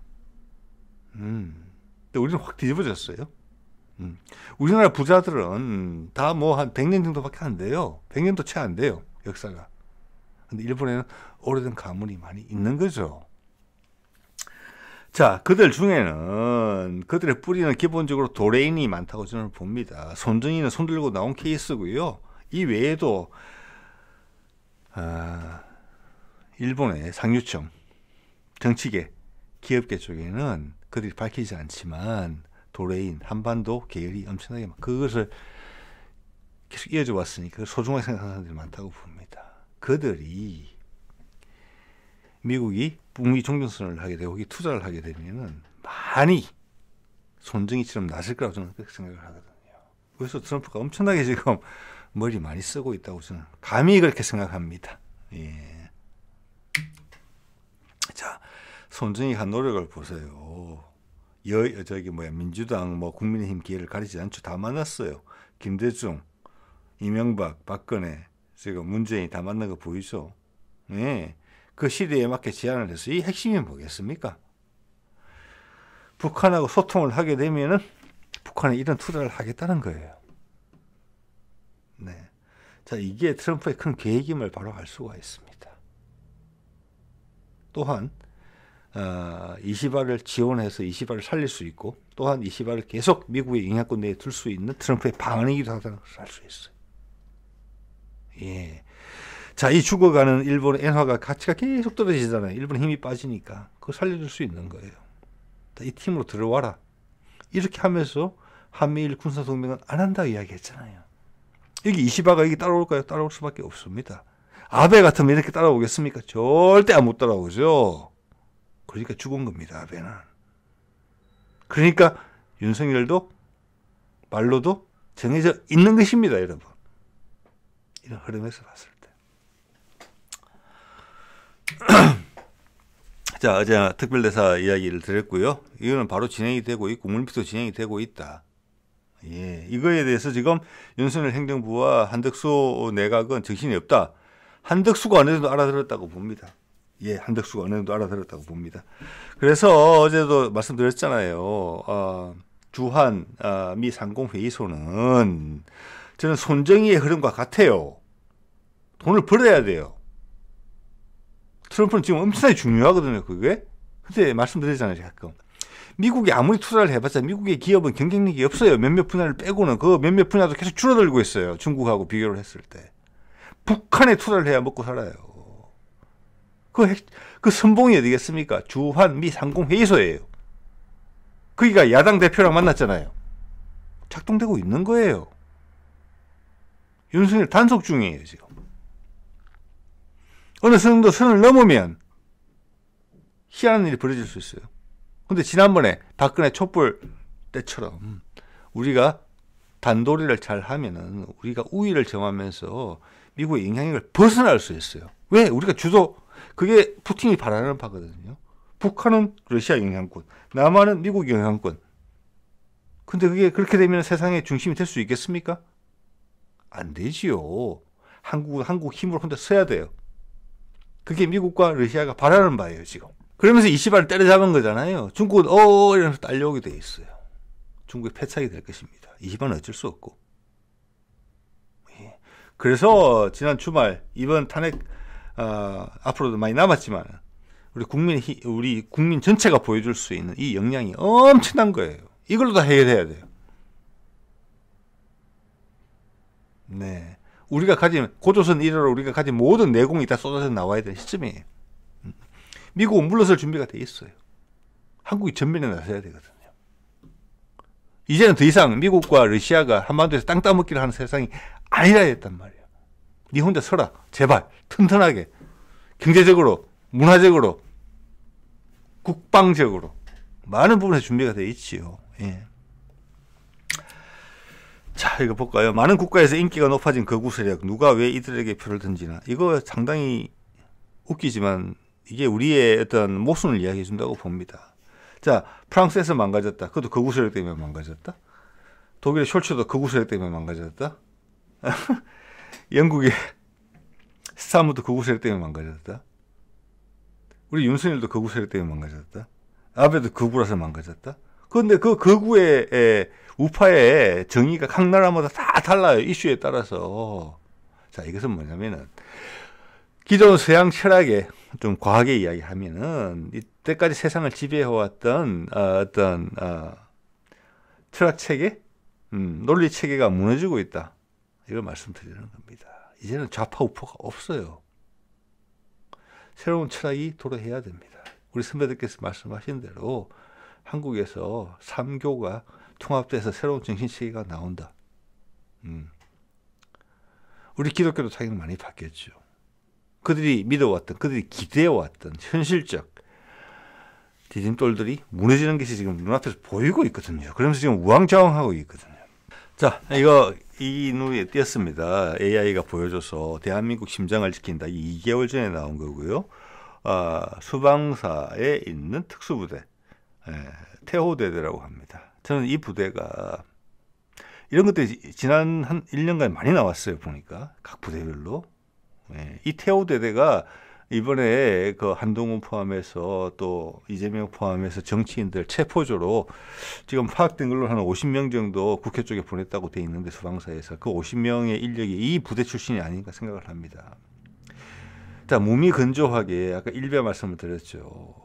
근데 우리는 확 뒤집어졌어요. 우리나라 부자들은 다 뭐 한 100년 정도밖에 안 돼요. 100년도 채 안 돼요, 역사가. 근데 일본에는 오래된 가문이 많이 있는 거죠. 자, 그들 중에는 그들의 뿌리는 기본적으로 도레인이 많다고 저는 봅니다. 손정희는 손들고 나온 케이스고요. 이 외에도 일본의 상류층, 정치계, 기업계 쪽에는 그들이 밝히지 않지만 도레인, 한반도 계열이 엄청나게 그것을 계속 이어져 왔으니까 소중하게 생각하는 사람들이 많다고 봅니다. 그들이 미국이 북미 종전선언을 하게 되고 거기 투자를 하게 되면은 많이 손정희처럼 나설 거라고 저는 그렇게 생각을 하거든요. 그래서 트럼프가 엄청나게 지금 머리 많이 쓰고 있다고 저는 감히 그렇게 생각합니다. 예. 자, 손정희 한 노력을 보세요. 민주당, 국민의힘 기회를 가리지 않죠. 다 만났어요. 김대중, 이명박, 박근혜, 지금 문재인 다 만난 거 보이죠? 예. 그 시대에 맞게 제안을 해서 이 핵심이 뭐겠습니까? 북한하고 소통을 하게 되면은 북한에 이런 투자를 하겠다는 거예요. 네. 자, 이게 트럼프의 큰 계획임을 바로 알 수가 있습니다. 또한 이시바를 지원해서 이시바를 살릴 수 있고, 또한 이시바를 계속 미국의 영향권 내에 둘 수 있는 트럼프의 방안이기도 하다는 것을 알 수 있어요. 예. 자, 이 죽어가는 일본의 엔화가 가치가 계속 떨어지잖아요. 일본의 힘이 빠지니까 그거 살려줄 수 있는 거예요. 이 팀으로 들어와라. 이렇게 하면서 한미일 군사동맹은 안 한다고 이야기했잖아요. 여기 이시바가 여기 따라올까요? 따라올 수밖에 없습니다. 아베 같으면 이렇게 따라오겠습니까? 절대 안 못 따라오죠. 그러니까 죽은 겁니다. 아베는. 그러니까 윤석열도 말로도 정해져 있는 것입니다. 여러분. 이런 흐름에서 봤을 때. 자, 어제 특별대사 이야기를 드렸고요. 이거는 바로 진행이 되고 있고 물밑도 진행이 되고 있다. 예, 이거에 대해서 지금 윤석열 행정부와 한덕수 내각은 정신이 없다. 한덕수가 어느 정도 알아들었다고 봅니다. 예, 한덕수가 어느 정도 알아들었다고 봅니다. 그래서 어제도 말씀드렸잖아요. 주한 미 상공회의소는 저는 손정희의 흐름과 같아요. 돈을 벌어야 돼요. 트럼프는 지금 엄청나게 중요하거든요, 그게. 근데 말씀드리잖아요, 가끔. 미국이 아무리 투자를 해봤자 미국의 기업은 경쟁력이 없어요. 몇몇 분야를 빼고는 그 몇몇 분야도 계속 줄어들고 있어요. 중국하고 비교를 했을 때. 북한에 투자를 해야 먹고 살아요. 그 선봉이 어디겠습니까? 주한 미 상공회의소예요. 거기가 야당 대표랑 만났잖아요. 작동되고 있는 거예요. 윤석열 단속 중이에요, 지금. 어느 정도 선을 넘으면 희한한 일이 벌어질 수 있어요. 근데 지난번에 박근혜 촛불 때처럼 우리가 단도리를 잘 하면은 우리가 우위를 점하면서 미국의 영향력을 벗어날 수 있어요. 왜? 우리가 그게 푸틴이 바라는 바거든요. 북한은 러시아 영향권, 남한은 미국 영향권. 근데 그게 그렇게 되면 세상의 중심이 될 수 있겠습니까? 안 되지요. 한국 힘으로 혼자 서야 돼요. 그게 미국과 러시아가 바라는 바예요, 지금. 그러면서 이시바를 때려잡은 거잖아요. 중국은 이러면서 딸려오게 돼 있어요. 중국의 패착이 될 것입니다. 이시바는 어쩔 수 없고. 예. 그래서 지난 주말 이번 탄핵 앞으로도 많이 남았지만 우리 국민 전체가 보여줄 수 있는 이 역량이 엄청난 거예요. 이걸로 다 해결해야 돼요. 네. 우리가 가진 고조선 일화로 우리가 가진 모든 내공이 다 쏟아져 나와야 되는 시점이에요. 미국은 물러설 준비가 돼 있어요. 한국이 전면에 나서야 되거든요. 이제는 더 이상 미국과 러시아가 한반도에서 땅 따먹기를 하는 세상이 아니라 했단 말이에요. 니 혼자 서라. 제발 튼튼하게 경제적으로, 문화적으로, 국방적으로 많은 부분에서 준비가 돼 있지요. 예. 자, 이거 볼까요? 많은 국가에서 인기가 높아진 거구 세력, 누가 왜 이들에게 표를 던지나. 이거 상당히 웃기지만 이게 우리의 어떤 모순을 이야기해 준다고 봅니다. 자, 프랑스에서 망가졌다. 그것도 거구 세력 때문에 망가졌다. 독일의 숄츠도 거구 세력 때문에 망가졌다. 영국의 스타무도 거구 세력 때문에 망가졌다. 우리 윤석열도 거구 세력 때문에 망가졌다. 아베도 거구라서 망가졌다. 그런데 그 거구의 우파의 정의가 각 나라마다 다 달라요. 이슈에 따라서. 자, 이것은 뭐냐면은 기존 서양 철학에 좀 과하게 이야기하면은 이때까지 세상을 지배해왔던 어떤 철학 체계, 논리 체계가 무너지고 있다. 이걸 말씀드리는 겁니다. 이제는 좌파 우파가 없어요. 새로운 철학이 도래해야 됩니다. 우리 선배들께서 말씀하신 대로 한국에서 삼교가 통합돼서 새로운 정신체계가 나온다. 우리 기독교도 타격 많이 받겠죠. 그들이 믿어왔던, 그들이 기대해왔던 현실적 디딤돌들이 무너지는 것이 지금 눈앞에서 보이고 있거든요. 그러면서 지금 우왕좌왕하고 있거든요. 자, 이 눈에 띄었습니다. AI가 보여줘서 대한민국 심장을 지킨다. 2개월 전에 나온 거고요. 수방사에 있는 특수부대, 태호대대라고 합니다. 저는 이 부대가 이런 것들이 지난 한 1년간 많이 나왔어요. 보니까 각 부대별로. 이 태호대대가 이번에 그 한동훈 포함해서 또 이재명 포함해서 정치인들 체포조로 지금 파악된 걸로 한 50명 정도 국회 쪽에 보냈다고 돼 있는데 수방사에서 그 50명의 인력이 이 부대 출신이 아닌가 생각을 합니다. 자, 무미건조하게 아까 일배 말씀을 드렸죠.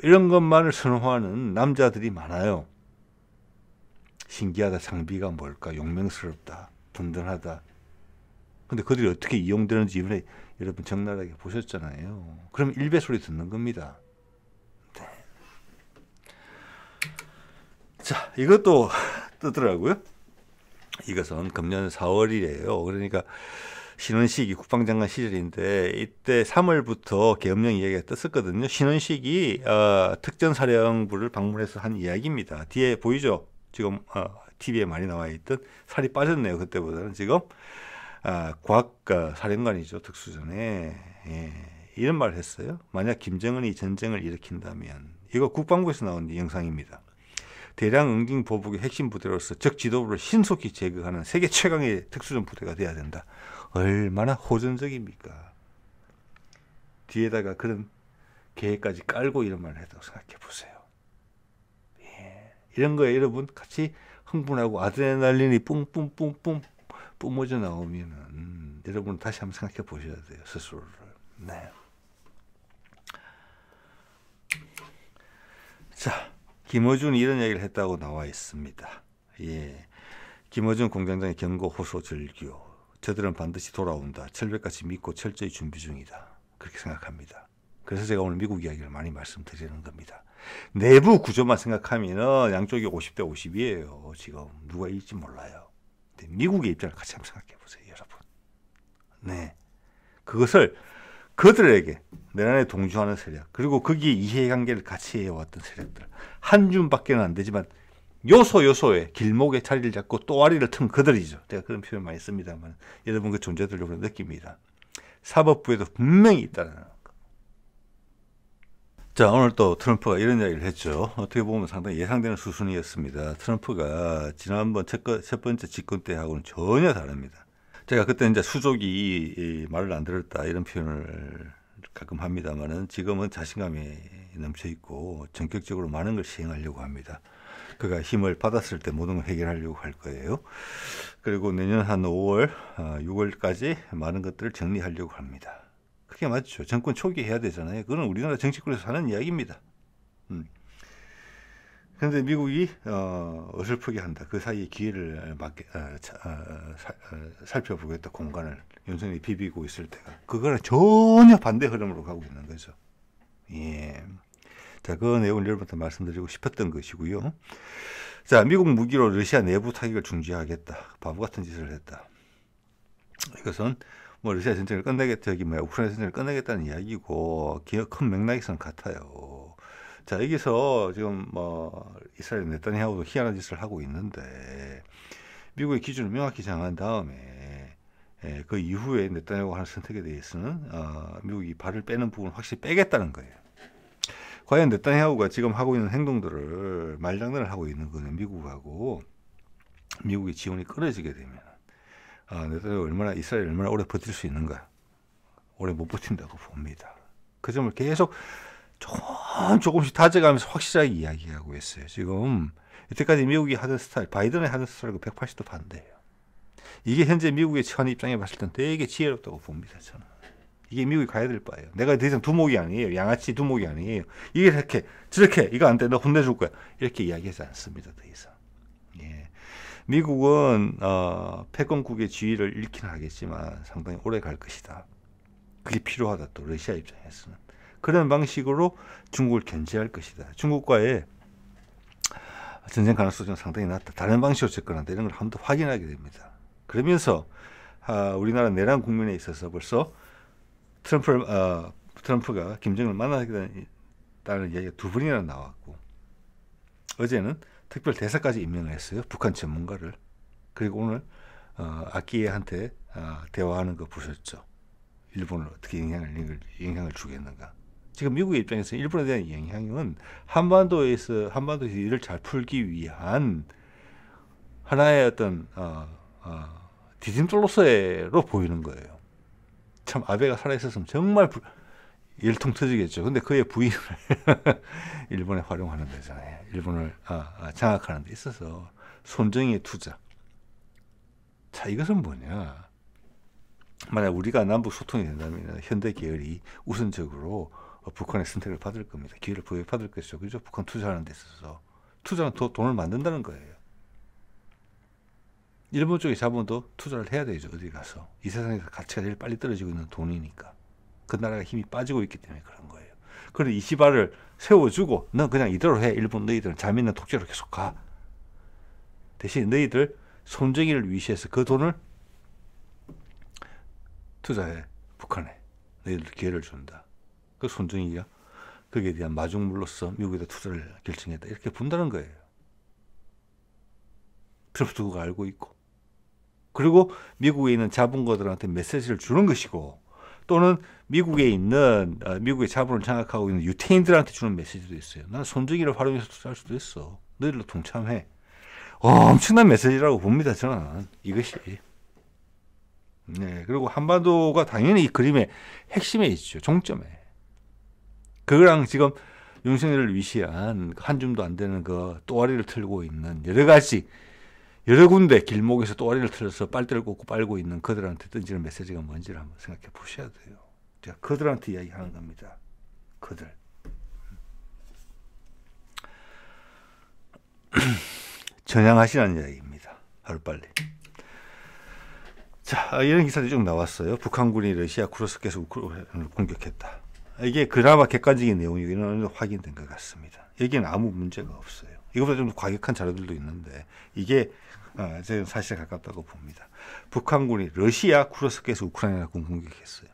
이런 것만을 선호하는 남자들이 많아요. 신기하다, 장비가 뭘까, 용맹스럽다, 든든하다. 근데 그들이 어떻게 이용되는지 이번에 여러분 적나라하게 보셨잖아요. 그럼 일배 소리 듣는 겁니다. 네. 자, 이것도 뜨더라고요. 이것은 금년 4월이래요. 그러니까 신원식이 국방장관 시절인데 이때 3월부터 계엄령 이야기가 떴었거든요. 신원식이 특전사령부를 방문해서 한 이야기입니다. 뒤에 보이죠? 지금 TV에 많이 나와 있던 살이 빠졌네요. 그때보다는 지금 과학 사령관이죠. 특수전에 이런 말을 했어요. 만약 김정은이 전쟁을 일으킨다면 이거 국방부에서 나온 영상입니다. 대량 응징 보복의 핵심 부대로서 적 지도부를 신속히 제거하는 세계 최강의 특수전 부대가 돼야 된다. 얼마나 호전적입니까? 뒤에다가 그런 계획까지 깔고 이런 말을 했다고 생각해 보세요. 이런 거에 여러분 같이 흥분하고 아드레날린이 뿜뿜뿜뿜 뿜어져 나오면은 여러분 다시 한번 생각해 보셔야 돼요. 스스로를. 네. 자, 김어준이 이런 얘기를 했다고 나와 있습니다. 김어준 공장장의 경고 호소 절규. 저들은 반드시 돌아온다. 철벽같이 믿고 철저히 준비 중이다. 그렇게 생각합니다. 그래서 제가 오늘 미국 이야기를 많이 말씀드리는 겁니다. 내부 구조만 생각하면 양쪽이 50대 50이에요. 지금 누가 이길지 몰라요. 근데 미국의 입장을 같이 한번 생각해 보세요, 여러분. 네, 그것을 그들에게 내란에 동조하는 세력, 그리고 거기에 이해관계를 같이 해왔던 세력들, 한 줌밖에는 안 되지만 요소에 길목에 자리를 잡고 또아리를 튼 그들이죠. 제가 그런 표현 많이 씁니다만 여러분 그 존재들로 느낍니다. 사법부에도 분명히 있다는 거. 자, 오늘 또 트럼프가 이런 이야기를 했죠. 어떻게 보면 상당히 예상되는 수순이었습니다. 트럼프가 지난번 첫 번째 집권 때하고는 전혀 다릅니다. 제가 그때 이제 수족이 말을 안 들었다 이런 표현을 가끔 합니다만은 지금은 자신감이 넘쳐 있고 전격적으로 많은 걸 시행하려고 합니다. 그가 힘을 받았을 때 모든 걸 해결하려고 할 거예요. 그리고 내년 한 5월, 6월까지 많은 것들을 정리하려고 합니다. 그게 맞죠. 정권 초기에 해야 되잖아요. 그건 우리나라 정치권에서 하는 이야기입니다. 그런데 미국이 어설프게 한다. 그 사이에 기회를 살펴보겠다. 공간을 윤석열이 비비고 있을 때가. 그거랑 전혀 반대 흐름으로 가고 있는 거죠. 예. 자, 그 내용을 여러분한테 말씀드리고 싶었던 것이고요. 자, 미국 무기로 러시아 내부 타격을 중지하겠다. 바보 같은 짓을 했다. 이것은 뭐 러시아 전쟁을 끝내겠다, 우크라이나 전쟁을 끝내겠다는 이야기고 큰 맥락에서는 같아요. 자, 여기서 지금 뭐 이스라엘 네타냐후도 희한한 짓을 하고 있는데 미국의 기준을 명확히 정한 다음에 그 이후에 네타냐후가 하는 선택에 대해서는 미국이 발을 빼는 부분을 확실히 빼겠다는 거예요. 과연 네타냐후가 지금 하고 있는 행동들을 말장난을 하고 있는 거는 미국하고 미국의 지원이 끊어지게 되면 네타냐후가 이스라엘 얼마나 오래 버틸 수 있는가? 오래 못 버틴다고 봅니다. 그 점을 계속 조금씩 다져가면서 확실하게 이야기하고 있어요. 지금 이때까지 미국이 하던 스타일, 바이든의 하던 스타일과 180도 반대예요. 이게 현재 미국의 처한 입장에 봤을 땐 되게 지혜롭다고 봅니다. 저는. 이게 미국이 가야 될 바예요. 내가 더 이상 두목이 아니에요. 양아치 두목이 아니에요. 이게 이렇게 저렇게 이거 안 돼. 너 혼내줄 거야. 이렇게 이야기하지 않습니다. 더 이상. 예. 미국은 패권국의 지위를 잃기는 하겠지만 상당히 오래 갈 것이다. 그게 필요하다. 또 러시아 입장에서는. 그런 방식으로 중국을 견제할 것이다. 중국과의 전쟁 가능성은 상당히 낮다. 다른 방식으로 접근한다. 이런 걸 한 번 더 확인하게 됩니다. 그러면서 우리나라 내란 국면에 있어서 벌써 트럼프가 김정은을 만나겠다는 이야기가 두 번이나 나왔고 어제는 특별 대사까지 임명을 했어요. 북한 전문가를. 그리고 오늘 아키에한테 대화하는 거 보셨죠. 일본을 어떻게 영향을 주겠는가. 지금 미국의 입장에서 일본에 대한 영향은 한반도에서 일을 잘 풀기 위한 하나의 어떤 디딤돌로서로 보이는 거예요. 참 아베가 살아있었으면 정말 열통 터지겠죠. 근데 그의 부인을 일본에 활용하는 거잖아요. 일본을 장악하는 데 있어서 손정의 투자. 자, 이것은 뭐냐. 만약 우리가 남북 소통이 된다면 현대 계열이 우선적으로 북한의 선택을 받을 겁니다. 기회를 부여받을 것이죠. 그죠? 북한 투자하는 데 있어서. 투자는 돈을 만든다는 거예요. 일본 쪽의 자본도 투자를 해야 되죠. 어디 가서. 이 세상에서 가치가 제일 빨리 떨어지고 있는 돈이니까. 그 나라가 힘이 빠지고 있기 때문에 그런 거예요. 그래서 이시바를 세워주고 너 그냥 이대로 해. 일본 너희들은 자민은 독재로 계속 가. 대신 너희들 손정의를 위시해서 그 돈을 투자해. 북한에. 너희들 기회를 준다. 그 손정의가 거기에 대한 마중물로서 미국에다 투자를 결정했다. 이렇게 본다는 거예요. 트럼프도 그거 알고 있고. 그리고 미국에 있는 자본가들한테 메시지를 주는 것이고, 또는 미국에 있는 미국의 자본을 장악하고 있는 유태인들한테 주는 메시지도 있어요. 나는 손정의를 활용해서 투자할 수도 있어. 너희들도 동참해. 엄청난 메시지라고 봅니다. 저는 이것이. 네, 그리고 한반도가 당연히 이 그림의 핵심에 있죠. 종점에. 그거랑 지금 윤석열을 위시한 한 줌도 안 되는 그 또아리를 틀고 있는 여러 가지, 여러 군데 길목에서 또아리를 틀어서 빨대를 꽂고 빨고 있는 그들한테 던지는 메시지가 뭔지를 한번 생각해 보셔야 돼요. 제가 그들한테 이야기하는 겁니다. 그들. 전향하시라는 이야기입니다. 하루빨리. 자, 이런 기사들이 쭉 나왔어요. 북한군이 러시아 쿠르스크에서 우크라이나를 공격했다. 이게 그나마 객관적인 내용이긴 한데 확인된 것 같습니다. 여기는 아무 문제가 없어요. 이것보다 좀 과격한 자료들도 있는데 이게 저는 사실에 가깝다고 봅니다. 북한군이 러시아 쿠르스크에서 우크라이나를 공격했어요.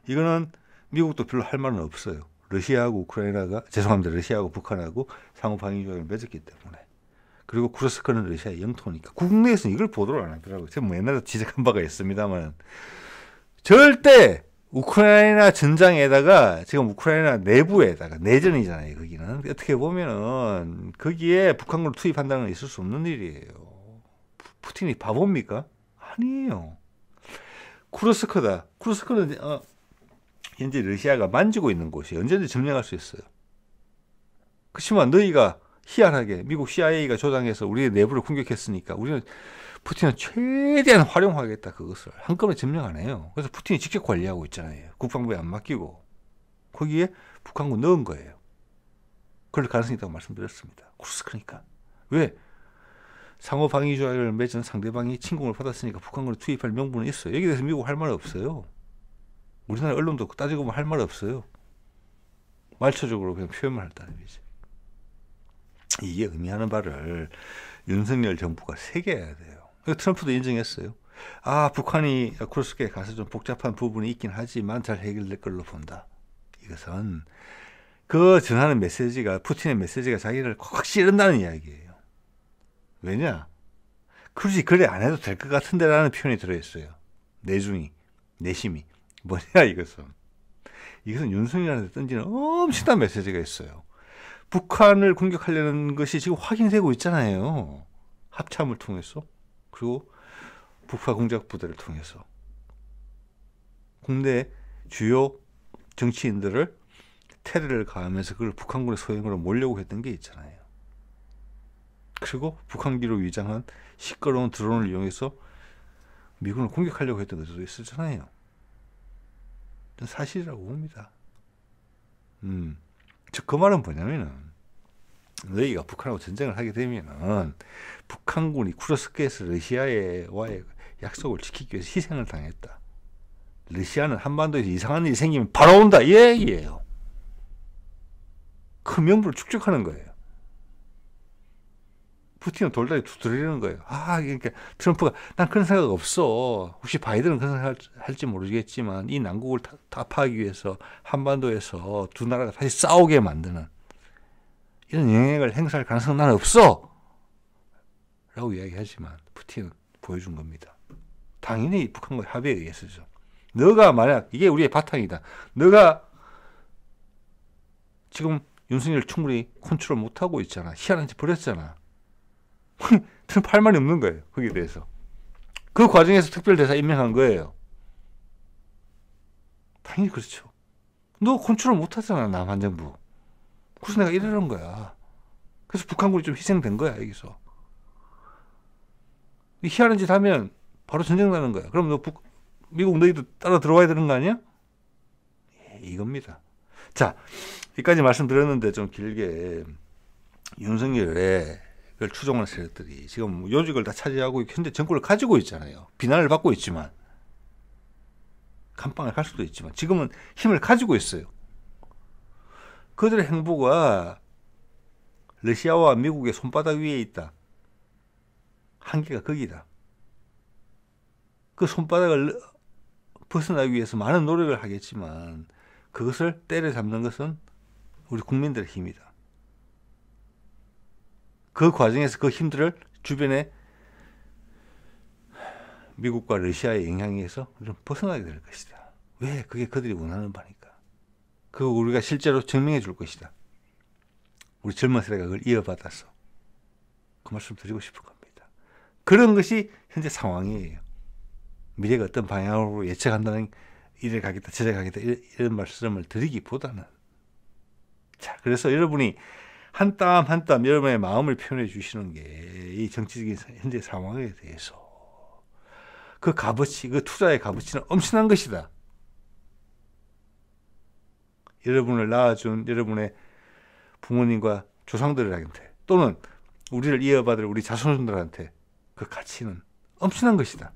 이거는 미국도 별로 할 말은 없어요. 러시아하고 북한하고 상호 방위 조약을 맺었기 때문에. 그리고 쿠르스크는 러시아의 영토니까 국내에서는 이걸 보도를 안 하더라고요. 제가 뭐 옛날에 지적한 바가 있습니다만 절대 우크라이나 전장에다가 지금 우크라이나 내부에다가 내전이잖아요. 거기는 어떻게 보면은 거기에 북한군을 투입한다는 건 있을 수 없는 일이에요. 푸틴이 바보입니까? 아니에요. 쿠르스크다. 쿠르스크는 현재 러시아가 만지고 있는 곳이 언제든지 점령할 수 있어요. 그렇지만 너희가 희한하게 미국 CIA가 조장해서 우리의 내부를 공격했으니까 우리는 푸틴은 최대한 활용하겠다. 그것을 한꺼번에 점령 안 해요. 그래서 푸틴이 직접 관리하고 있잖아요. 국방부에 안 맡기고 거기에 북한군 넣은 거예요. 그럴 가능성이 있다고 말씀드렸습니다. 쿠르스크니까. 왜? 상호 방위 조약을 맺은 상대방이 침공을 받았으니까 북한군을 투입할 명분은 있어요. 여기에 대해서 미국 할 말 없어요. 우리나라 언론도 따지고 보면 할 말 없어요. 말초적으로 그냥 표현만 한다는 얘기죠. 이게 의미하는 바를 윤석열 정부가 새겨야 돼요. 트럼프도 인정했어요. 북한이 쿠르스크에 가서 좀 복잡한 부분이 있긴 하지만 잘 해결될 걸로 본다. 이것은 그 전하는 메시지가, 푸틴의 메시지가 자기를 꽉 찌른다는 이야기예요. 왜냐? 굳이 그래 안 해도 될 것 같은데 라는 표현이 들어있어요. 내심이. 뭐냐 이것은. 이것은 윤석열한테 던지는 엄청난 메시지가 있어요. 북한을 공격하려는 것이 지금 확인되고 있잖아요. 합참을 통해서. 그리고 북파 공작 부대를 통해서. 국내 주요 정치인들을 테러를 가하면서 그걸 북한군의 소행으로 몰려고 했던 게 있잖아요. 그리고 북한기로 위장한 시끄러운 드론을 이용해서 미군을 공격하려고 했던 것도 있었잖아요. 사실이라고 봅니다. 즉 그 말은 뭐냐면은 너희가 북한하고 전쟁을 하게 되면은 북한군이 쿠르스크에서 러시아와의 약속을 지키기 위해서 희생을 당했다. 러시아는 한반도에서 이상한 일이 생기면 바로 온다 이 얘기예요. 그 명분을 축적하는 거예요. 푸틴은 돌다리 두드리는 거예요. 그러니까 트럼프가 난 그런 생각 없어. 혹시 바이든은 그런 생각 할지 모르겠지만 이 난국을 타파하기 위해서 한반도에서 두 나라가 다시 싸우게 만드는 이런 영향을 행사할 가능성은 나는 없어. 라고 이야기하지만 푸틴은 보여준 겁니다. 당연히 북한과 합의에 의해서죠. 너가 만약 이게 우리의 바탕이다. 너가 지금 윤석열 충분히 컨트롤 못하고 있잖아. 희한한 짓 벌였잖아. 트럼프 할 말이 없는 거예요. 거기에 대해서. 그 과정에서 특별대사 임명한 거예요. 당연히 그렇죠. 너 컨트롤 못하잖아. 남한 정부. 그래서 내가 이러는 거야. 그래서 북한군이 좀 희생된 거야. 여기서. 희한한 짓 하면 바로 전쟁 나는 거야. 그럼 미국 너희도 따라 들어와야 되는 거 아니야? 이겁니다. 자, 여기까지 말씀드렸는데 좀 길게 윤석열의 그걸 추종하는 세력들이 지금 요직을 다 차지하고 현재 정권을 가지고 있잖아요. 비난을 받고 있지만 감방을 갈 수도 있지만 지금은 힘을 가지고 있어요. 그들의 행보가 러시아와 미국의 손바닥 위에 있다. 한계가 거기다. 그 손바닥을 벗어나기 위해서 많은 노력을 하겠지만 그것을 때려잡는 것은 우리 국민들의 힘이다. 그 과정에서 그 힘들을 주변에 미국과 러시아의 영향에 의해서 좀 벗어나게 될 것이다. 왜? 그게 그들이 원하는 바니까. 그거 우리가 실제로 증명해 줄 것이다. 우리 젊은 세대가 그걸 이어받아서. 그 말씀 드리고 싶은 겁니다. 그런 것이 현재 상황이에요. 미래가 어떤 방향으로 예측한다는, 이래 가겠다 저래 가겠다 이런 말씀을 드리기보다는, 자, 그래서 여러분이 한 땀 한 땀 여러분의 마음을 표현해 주시는 게 이 정치적인 현재 상황에 대해서 그 값어치, 그 투자의 값어치는 엄청난 것이다. 여러분을 낳아준 여러분의 부모님과 조상들한테 또는 우리를 이어받을 우리 자손들한테 그 가치는 엄청난 것이다.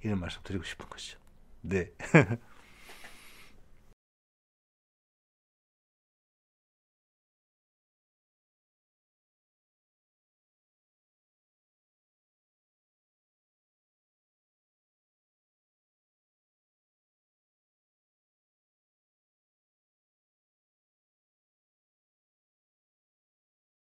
이런 말씀 드리고 싶은 것이죠. 네.